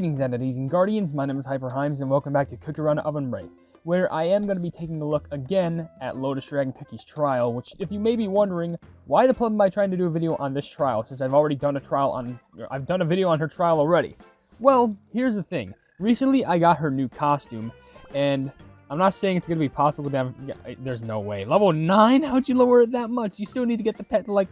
Greetings, entities and guardians. My name is HyperHimes, and welcome back to Cookie Run OvenBreak, where I am going to be taking a look again at Lotus Dragon Cookie's trial. Which, if you may be wondering, why the plum am I trying to do a video on this trial, since I've already done I've done a video on her trial already. Well, here's the thing. Recently, I got her new costume, and I'm not saying it's going to be possible to have. There's no way. Level 9? How'd you lower it that much? You still need to get the pet to, like,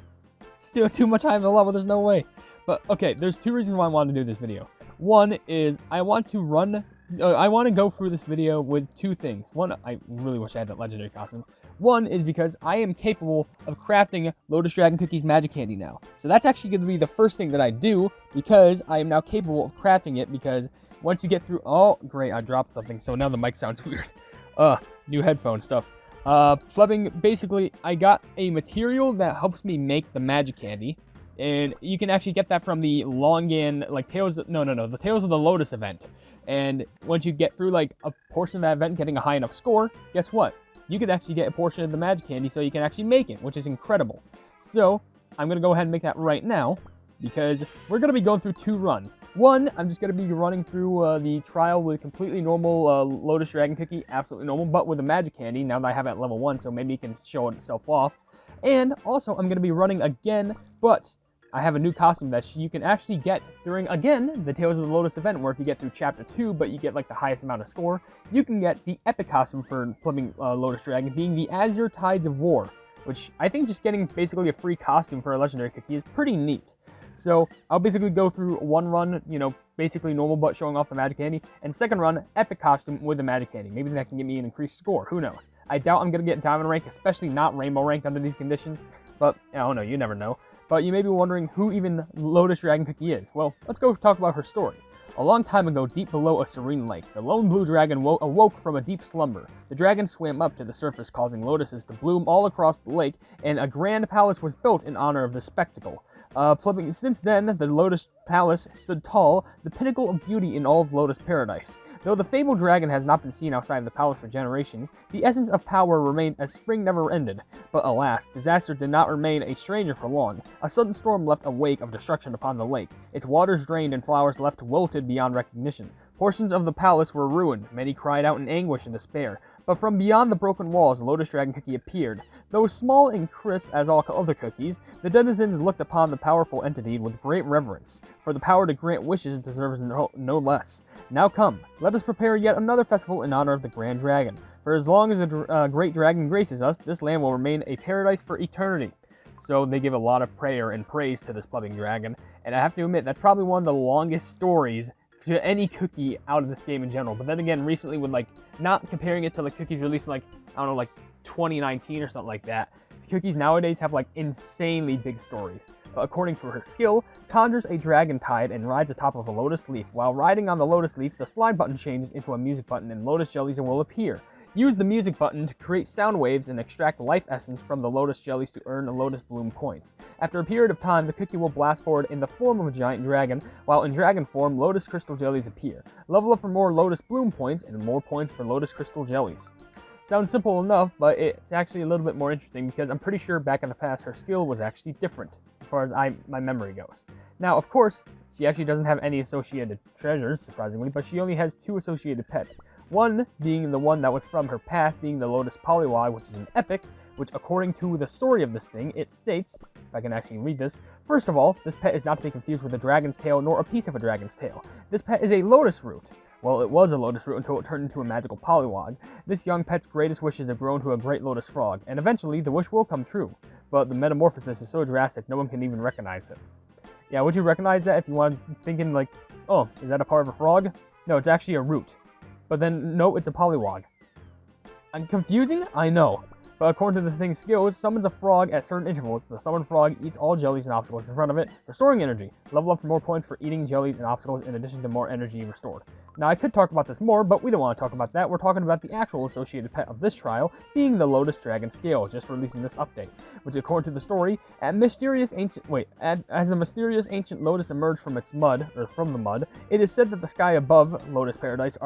still too much higher of a level. There's no way. But, okay, there's two reasons why I wanted to do this video. One is I want to go through this video with two things. One, I really wish I had that legendary costume. One is because I am capable of crafting Lotus Dragon Cookie's magic candy now. So that's actually going to be the first thing that I do, because I am now capable of crafting it, because once you get through... Oh, great, I dropped something, so now the mic sounds weird. New headphone stuff. Basically, I got a material that helps me make the magic candy. And you can actually get that from the Longan, like, the Tales of the Lotus event. And once you get through, like, a portion of that event getting a high enough score, guess what? You could actually get a portion of the magic candy, so you can actually make it, which is incredible. So, I'm going to go ahead and make that right now, because we're going to be going through two runs. One, I'm just going to be running through the trial with completely normal Lotus Dragon Cookie, absolutely normal, but with a magic candy, now that I have it at level 1, so maybe it can show itself off. And also, I'm going to be running again, but I have a new costume that you can actually get during, again, the Tales of the Lotus event, where if you get through Chapter 2, but you get, like, the highest amount of score, you can get the epic costume for flipping Lotus Dragon, being the Azure Tides of War, which I think just getting basically a free costume for a legendary cookie is pretty neat. So, I'll basically go through one run, you know, basically normal but showing off the magic candy, and second run, epic costume with the magic candy. Maybe that can give me an increased score, who knows. I doubt I'm going to get diamond rank, especially not rainbow rank under these conditions, but I don't know, you never know. But you may be wondering who even Lotus Dragon Cookie is. Well, let's go talk about her story. A long time ago, deep below a serene lake, the lone blue dragon awoke from a deep slumber. The dragon swam up to the surface, causing lotuses to bloom all across the lake, and a grand palace was built in honor of the spectacle. Since then, the Lotus Palace stood tall, the pinnacle of beauty in all of Lotus Paradise. Though the fabled dragon has not been seen outside of the palace for generations, the essence of power remained as spring never ended. But alas, disaster did not remain a stranger for long. A sudden storm left a wake of destruction upon the lake. Its waters drained and flowers left wilted beyond recognition. Portions of the palace were ruined. Many cried out in anguish and despair. But from beyond the broken walls, Lotus Dragon Cookie appeared. Though small and crisp as all other cookies, the denizens looked upon the powerful entity with great reverence, for the power to grant wishes deserves no less. Now come, let us prepare yet another festival in honor of the Grand Dragon. For as long as the great dragon graces us, this land will remain a paradise for eternity. So they give a lot of prayer and praise to this plumbing dragon, and I have to admit, that's probably one of the longest stories to any cookie out of this game in general. But then again, recently with, like, not comparing it to, like, cookies released in, like, I don't know, like 2019 or something like that, the cookies nowadays have, like, insanely big stories. But according to her skill, conjures a dragon tide and rides atop of a lotus leaf. While riding on the lotus leaf, the slide button changes into a music button and lotus jellies will appear. Use the music button to create sound waves and extract life essence from the lotus jellies to earn lotus bloom points. After a period of time, the cookie will blast forward in the form of a giant dragon, while in dragon form, lotus crystal jellies appear. Level up for more lotus bloom points and more points for lotus crystal jellies. Sounds simple enough, but it's actually a little bit more interesting, because I'm pretty sure back in the past her skill was actually different as far as my memory goes. Now, of course, she actually doesn't have any associated treasures, surprisingly, but she only has 2 associated pets. One being the one that was from her past, being the Lotus Polywog, which is an epic, which according to the story of this thing, it states, if I can actually read this, first of all, this pet is not to be confused with a dragon's tail nor a piece of a dragon's tail. This pet is a lotus root. Well, it was a lotus root until it turned into a magical polywog. This young pet's greatest wish is to grow into a great lotus frog, and eventually the wish will come true. But the metamorphosis is so drastic, no one can even recognize it. Yeah, would you recognize that if you want thinking like, oh, is that a part of a frog? No, it's actually a root. But then, no, it's a polywog. Confusing? I know. But according to the thing's skills, summons a frog at certain intervals. The summoned frog eats all jellies and obstacles in front of it, restoring energy. Level up for more points for eating jellies and obstacles in addition to more energy restored. Now, I could talk about this more, but we don't want to talk about that. We're talking about the actual associated pet of this trial, being the Lotus Dragon Scale, just releasing this update, which, according to the story, as the mysterious ancient Lotus emerged from the mud, it is said that the sky above Lotus Paradise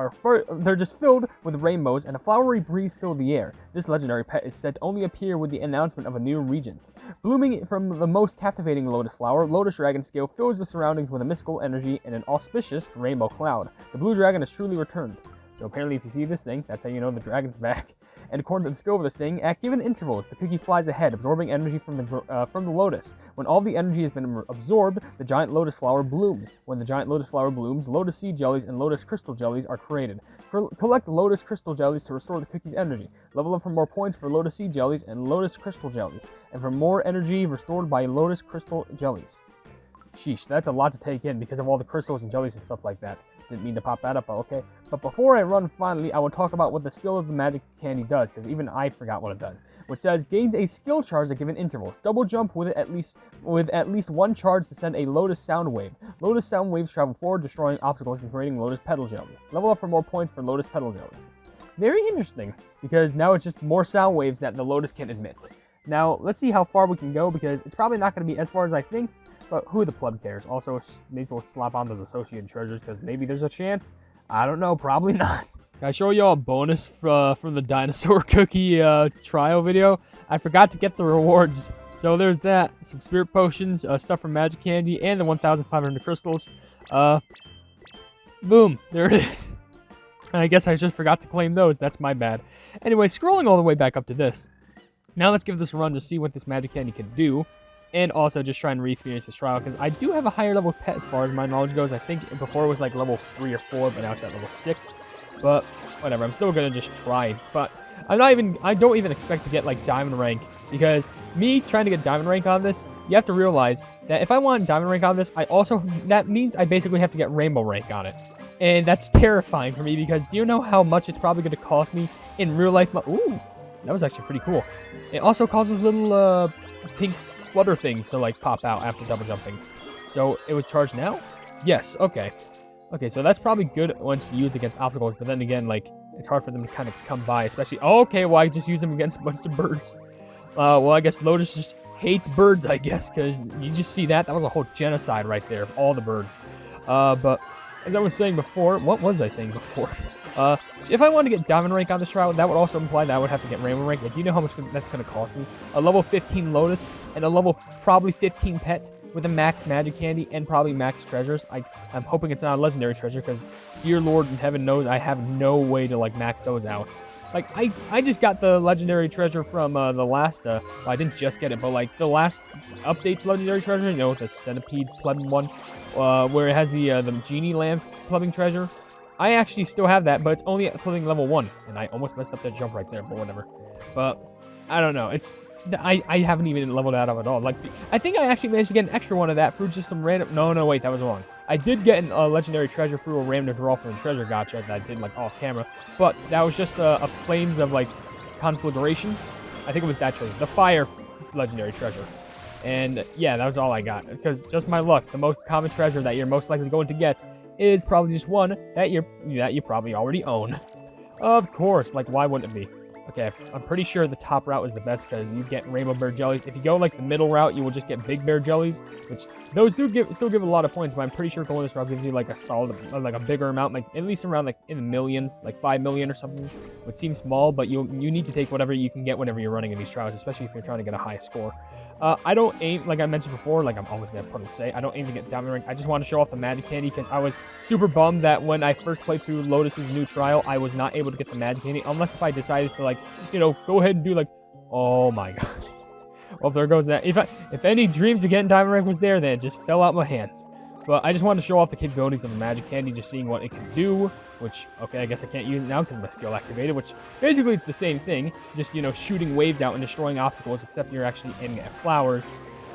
they're just filled with rainbows, and a flowery breeze filled the air. This legendary pet is said to only appear with the announcement of a new regent. Blooming from the most captivating lotus flower, Lotus Dragon Scale fills the surroundings with a mystical energy and an auspicious rainbow cloud. The blue dragon has truly returned. So apparently if you see this thing, that's how you know the dragon's back. And according to the skill of this thing, at given intervals, the cookie flies ahead, absorbing energy from the lotus. When all the energy has been absorbed, the giant lotus flower blooms. When the giant lotus flower blooms, lotus seed jellies and lotus crystal jellies are created. Collect lotus crystal jellies to restore the cookie's energy. Level up for more points for lotus seed jellies and lotus crystal jellies, and for more energy restored by lotus crystal jellies. Sheesh, that's a lot to take in because of all the crystals and jellies and stuff like that. Didn't mean to pop that up, but okay. But before I run finally, I will talk about what the skill of the magic candy does, because even I forgot what it does. Which says, gains a skill charge at given intervals. Double jump with at least one charge to send a lotus sound wave. Lotus sound waves travel forward, destroying obstacles and creating lotus petal jellies. Level up for more points for lotus petal jellies. Very interesting, because now it's just more sound waves that the lotus can emit. Now, let's see how far we can go, because it's probably not going to be as far as I think. But who the pleb cares? Also, may as well slap on those associated treasures, because maybe there's a chance. I don't know, probably not. Can I show y'all a bonus from the dinosaur cookie trial video? I forgot to get the rewards. So there's that. Some spirit potions, stuff from magic candy, and the 1,500 crystals. Boom. There it is. I guess I just forgot to claim those. That's my bad. Anyway, scrolling all the way back up to this. Now let's give this a run to see what this magic candy can do. And also just try and re-experience this trial, because I do have a higher level pet as far as my knowledge goes. I think before it was like level 3 or 4, but now it's at level 6. But whatever, I'm still going to just try. But I don't even expect to get like diamond rank, because me trying to get diamond rank on this, you have to realize that if I want diamond rank on this, that means I basically have to get rainbow rank on it. And that's terrifying for me, because do you know how much it's probably going to cost me in real life? Ooh, that was actually pretty cool. It also causes little pink flutter things to like pop out after double jumping. So it was charged now? Yes, okay. Okay, so that's probably good once used against obstacles, but then again, like, it's hard for them to kind of come by, especially... Oh, okay, well, I just use them against a bunch of birds. Well, I guess Lotus just hates birds, I guess, because you just see that. That was a whole genocide right there of all the birds. But as I was saying before... What was I saying before? If I want to get diamond rank on this trial, that would also imply that I would have to get rainbow rank. But do you know how much that's going to cost me? A level 15 Lotus and a level probably 15 pet with a max magic candy and probably max treasures. I'm hoping it's not a legendary treasure, because dear Lord in heaven knows I have no way to like max those out. Like I just got the legendary treasure from the last well, I didn't just get it, but like the last update's legendary treasure, you know, the centipede plumbing one, where it has the genie lamp plumbing treasure. I actually still have that, but it's only at plumbing level 1, and I almost messed up that jump right there, but whatever. But I don't know. I haven't even leveled that up at all. Like, I think I actually managed to get an extra one of that through just some random... No, wait, that was wrong. I did get a legendary treasure through a random draw from the treasure gacha that I did, like, off camera. But that was just a Flames of, like, Conflagration. I think it was that treasure. The Fire legendary treasure. And, yeah, that was all I got. Because just my luck, the most common treasure that you're most likely going to get is probably just one that you probably already own. Of course, like, why wouldn't it be? Okay, I'm pretty sure the top route is the best, because you get rainbow bear jellies. If you go like the middle route, you will just get big bear jellies, which those still give a lot of points. But I'm pretty sure going this route gives you like a solid, like a bigger amount, like at least around like in the millions, like 5 million or something. Which seems small, but you need to take whatever you can get whenever you're running in these trials, especially if you're trying to get a high score. I don't aim, like I mentioned before, like I'm always going to probably say, I don't aim to get diamond rank. I just want to show off the magic candy, because I was super bummed that when I first played through Lotus's new trial, I was not able to get the magic candy, unless if I decided to, like, you know, go ahead and do like, oh my gosh. Well, there goes that. If any dreams of getting diamond rank was there, then it just fell out my hands. But I just wanted to show off the capabilities of the magic candy, just seeing what it can do, which, okay, I guess I can't use it now because my skill activated, which basically it's the same thing, just, you know, shooting waves out and destroying obstacles, except you're actually aiming at flowers.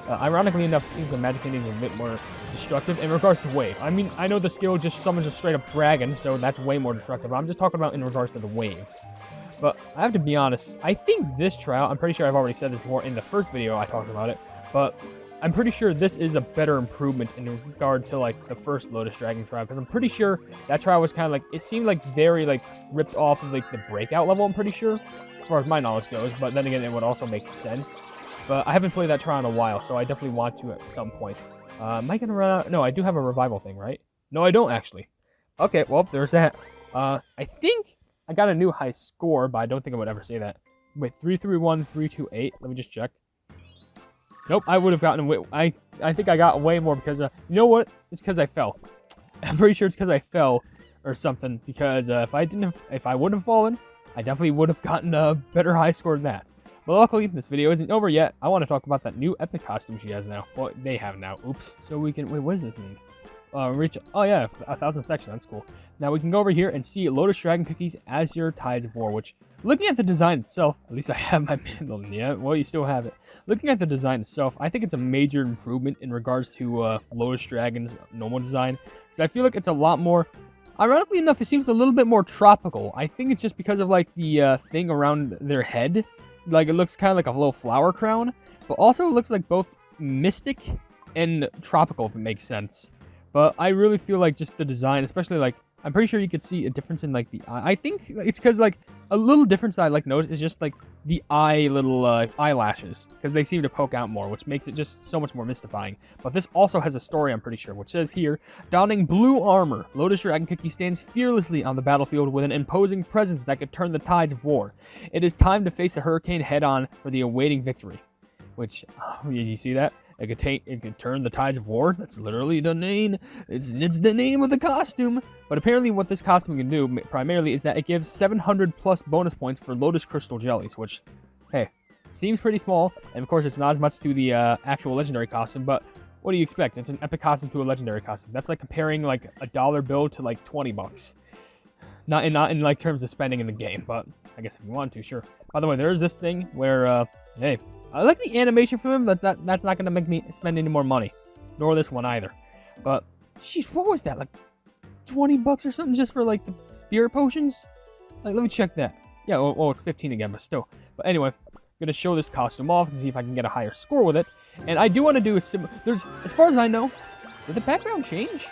Ironically enough, it seems the magic candy is a bit more destructive in regards to wave. I mean, I know the skill just summons a straight up dragon, so that's way more destructive. I'm just talking about in regards to the waves. But I have to be honest, I think this trial, I'm pretty sure I've already said this before in the first video I talked about it, but I'm pretty sure this is a better improvement in regard to like the first Lotus Dragon trial, because I'm pretty sure that trial was kind of like, it seemed like very like ripped off of like the breakout level, I'm pretty sure, as far as my knowledge goes, but then again, it would also make sense. But I haven't played that trial in a while, so I definitely want to at some point. Am I gonna run out? No, I do have a revival thing, right? No, I don't actually. Okay, well, there's that. I think I got a new high score, but I don't think I would ever say that. Wait, 331, 328. Let me just check. Nope, I would have gotten away. I think I got way more because, you know what? It's because I fell. I'm pretty sure it's because I fell or something. Because if I wouldn't have fallen, I definitely would have gotten a better high score than that. But luckily, this video isn't over yet. I want to talk about that new epic costume she has now. Well, they have now. Oops. So we can, wait, what does this mean? Reach, oh yeah, 1,000 affection, that's cool. Now we can go over here and see Lotus Dragon Cookies as your Tides of War, which, looking at the design itself, at least I have my bundle, yeah, well, you still have it. Looking at the design itself, I think it's a major improvement in regards to Lotus Dragon's normal design, because I feel like it's a lot more, ironically enough, it seems a little bit more tropical. I think it's just because of like the thing around their head, like it looks kind of like a little flower crown, but also it looks like both mystic and tropical, if it makes sense. But I really feel like just the design, especially like, I'm pretty sure you could see a difference in like the eye. I think it's because like a little difference that I like noticed is just like the little eyelashes, because they seem to poke out more, which makes it just so much more mystifying. But this also has a story, I'm pretty sure, which says here, donning blue armor, Lotus Dragon Cookie stands fearlessly on the battlefield with an imposing presence that could turn the tides of war. It is time to face the hurricane head on for the awaiting victory. Which, you see that? It could turn the tides of war. That's literally the name. It's the name of the costume. But apparently what this costume can do, primarily, is that it gives 700 plus bonus points for Lotus Crystal Jellies, which, hey, seems pretty small. And of course, it's not as much to the actual legendary costume, but what do you expect? It's an epic costume to a legendary costume. That's like comparing like a dollar bill to like 20 bucks. Not in like terms of spending in the game, but I guess if you want to, sure. By the way, there's this thing where, hey, I like the animation for him, but that's not going to make me spend any more money. Nor this one either. But, sheesh, what was that? Like, 20 bucks or something just for, like, the spirit potions? Like, let me check that. Yeah, oh, it's 15 again, but still. But anyway, I'm going to show this costume off and see if I can get a higher score with it. And I do want to do a similar... There's, as far as I know, did the background change?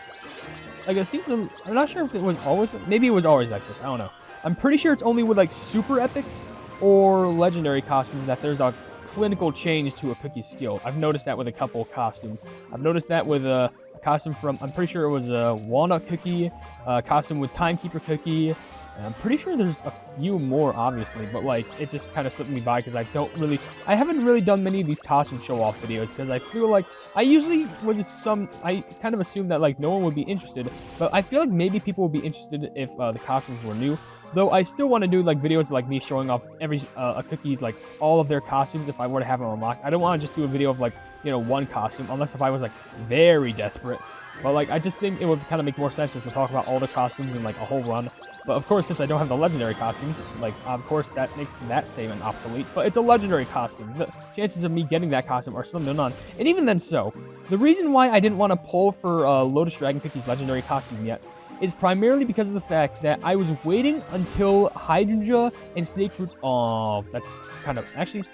Like, it seems to... I'm not sure if it was always... Maybe it was always like this. I don't know. I'm pretty sure it's only with, like, super epics or legendary costumes that there's a clinical change to a cookie skill. I've noticed that with a couple of costumes. I've noticed that with a costume from, I'm pretty sure it was a walnut cookie, a costume with timekeeper cookie, and I'm pretty sure there's a few more, obviously, but like, it just kind of slipped me by because I haven't really done many of these costume show-off videos because I feel like, I kind of assumed that like no one would be interested, but I feel like maybe people would be interested if the costumes were new. Though I still want to do like videos like me showing off every cookies, like all of their costumes if I were to have them unlocked. I don't want to just do a video of like, you know, one costume unless if I was like very desperate. But like I just think it would kind of make more sense just to talk about all the costumes in like a whole run. But of course, since I don't have the legendary costume, like of course that makes that statement obsolete. But it's a legendary costume. The chances of me getting that costume are slim to none. And even then so, the reason why I didn't want to pull for Lotus Dragon Cookie's legendary costume yet is primarily because of the fact that I was waiting until Hydrangea and Snake Fruits... Oh, that's kind of... Actually,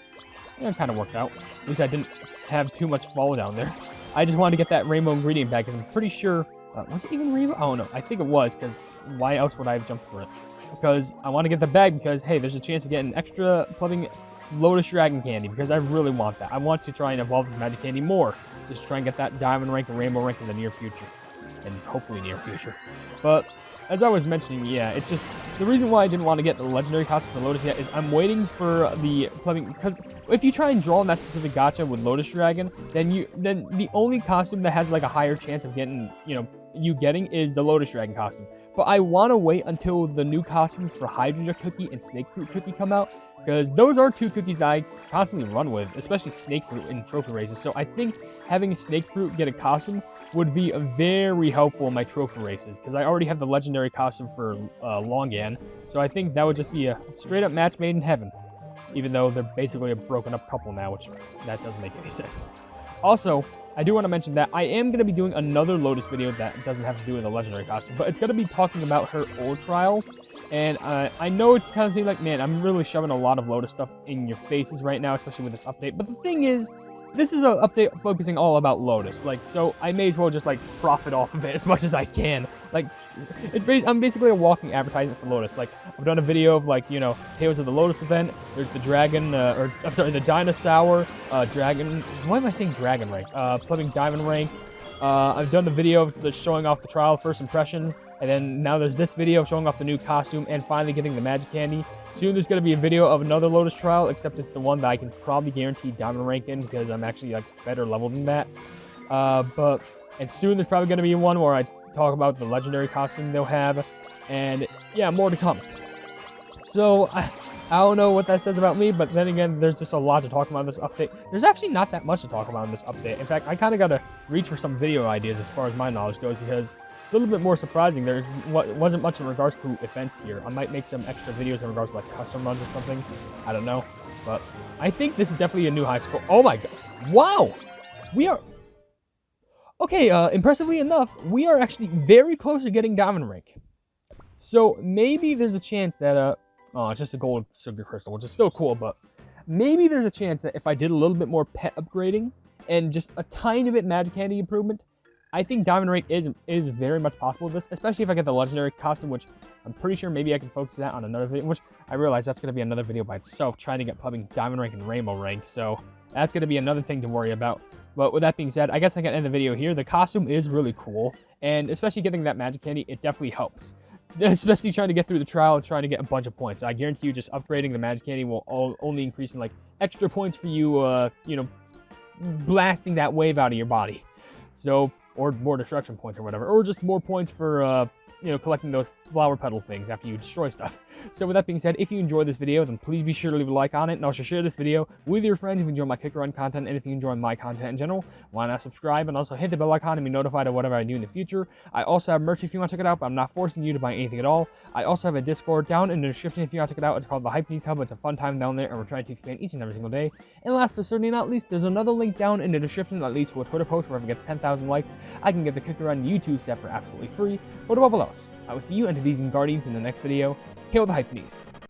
yeah, it kind of worked out. At least I didn't have too much fall down there. I just wanted to get that rainbow ingredient bag because I'm pretty sure... was it even rainbow? Oh, no. I think it was because why else would I have jumped for it? Because I want to get the bag because, hey, there's a chance to get an extra plumbing Lotus Dragon Candy because I really want that. I want to try and evolve this magic candy more. Just try and get that diamond rank and rainbow rank in the near future. And hopefully near future. But as I was mentioning, yeah, it's just the reason why I didn't want to get the legendary costume for Lotus yet is I'm waiting for the plumbing, because if you try and draw in that specific gacha with Lotus Dragon, then the only costume that has like a higher chance of getting, you getting is the Lotus Dragon costume. But I want to wait until the new costumes for Hydrangea Cookie and Snake Fruit Cookie come out, because those are two cookies that I constantly run with, especially Snake Fruit in trophy races. So I think having Snake Fruit get a costume would be very helpful in my trophy races, because I already have the legendary costume for Longan, so I think that would just be a straight up match made in heaven, even though they're basically a broken up couple now, which that doesn't make any sense. Also, I do want to mention that I am going to be doing another Lotus video that doesn't have to do with the legendary costume, but it's going to be talking about her old trial, and I know it's kind of seems like, man, I'm really shoving a lot of Lotus stuff in your faces right now, especially with this update, but the thing is, this is an update focusing all about Lotus. Like, so I may as well just like profit off of it as much as I can. Like, I'm basically a walking advertisement for Lotus. Like, I've done a video of like, you know, Tales of the Lotus event. There's the dragon, or I'm sorry, the dinosaur dragon. Why am I saying dragon rank? Flipping diamond rank. I've done the video of showing off the trial first impressions, and then now there's this video showing off the new costume and finally getting the magic candy. Soon there's going to be a video of another Lotus trial, except it's the one that I can probably guarantee diamond rank in because I'm actually like better level than that. And soon there's probably going to be one where I talk about the legendary costume they'll have, and yeah, more to come. So I don't know what that says about me, but then again, there's just a lot to talk about in this update. There's actually not that much to talk about in this update. In fact, I kind of got to reach for some video ideas as far as my knowledge goes, because it's a little bit more surprising. There wasn't much in regards to events here. I might make some extra videos in regards to like custom runs or something. I don't know. But I think this is definitely a new high score. Oh my god. Wow! We are... Okay, impressively enough, we are actually very close to getting diamond rank. So maybe there's a chance that... Oh, it's just a gold sugar crystal, which is still cool, but maybe there's a chance that if I did a little bit more pet upgrading and just a tiny bit magic candy improvement, I think diamond rank is very much possible with this, especially if I get the legendary costume, which I'm pretty sure maybe I can focus that on another video, which I realize that's going to be another video by itself, trying to get plumbing diamond rank and rainbow rank, so that's going to be another thing to worry about. But with that being said, I guess I can end the video here. The costume is really cool, and especially getting that magic candy, it definitely helps. Especially trying to get through the trial and trying to get a bunch of points. I guarantee you just upgrading the magic candy will only increase in like extra points for you, you know, blasting that wave out of your body. So, or more destruction points or whatever. Or just more points for, you know, collecting those flower petal things after you destroy stuff. So with that being said, if you enjoyed this video, then please be sure to leave a like on it, and also share this video with your friends if you enjoy my kick run content, and if you enjoy my content in general, why not subscribe and also hit the bell icon and be notified of whatever I do in the future. I also have merch if you want to check it out, but I'm not forcing you to buy anything at all. I also have a Discord down in the description if you want to check it out. It's called the Hypenese Hub. It's a fun time down there, and we're trying to expand each and every single day. And last but certainly not least, there's another link down in the description that leads to a Twitter post where if it gets 10,000 likes, I can get the Kick Run YouTube set for absolutely free. But above all else, I will see you and these Guardians in the next video. Hail the Hypenese.